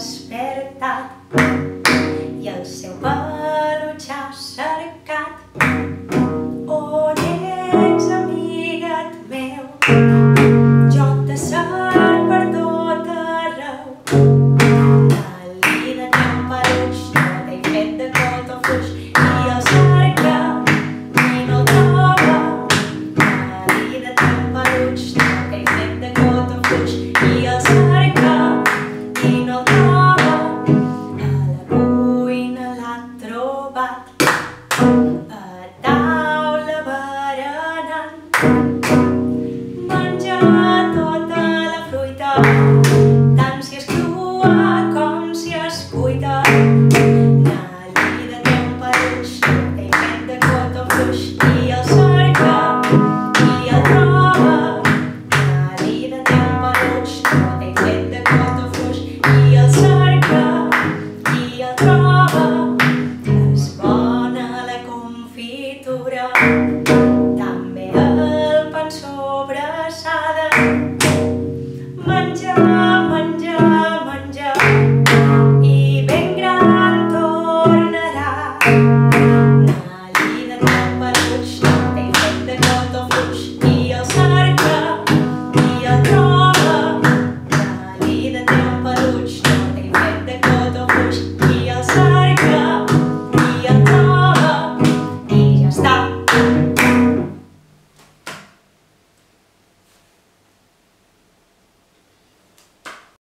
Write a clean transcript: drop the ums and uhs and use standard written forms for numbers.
despertat i el seu peluix ha cercat. On ets, amigat meu? Jo te cerc per tot arreu. Dalí de teu peluix no t'he fet de cot o fluix i el cerca i no el troba. Dalí de teu peluix no t'he fet de cot o fluix i el cerca i no el troba. A la cuina l'ha trobat, a taula berenant. Menja tota la fruita, tant si és crua com si es cuita. Dalí de teu peluix no t'he fet de cot o fluix i el cerca i el troba. Dalí de teu peluix no t'he fet de cot o fluix i el cerca i el troba. És bona la confitura.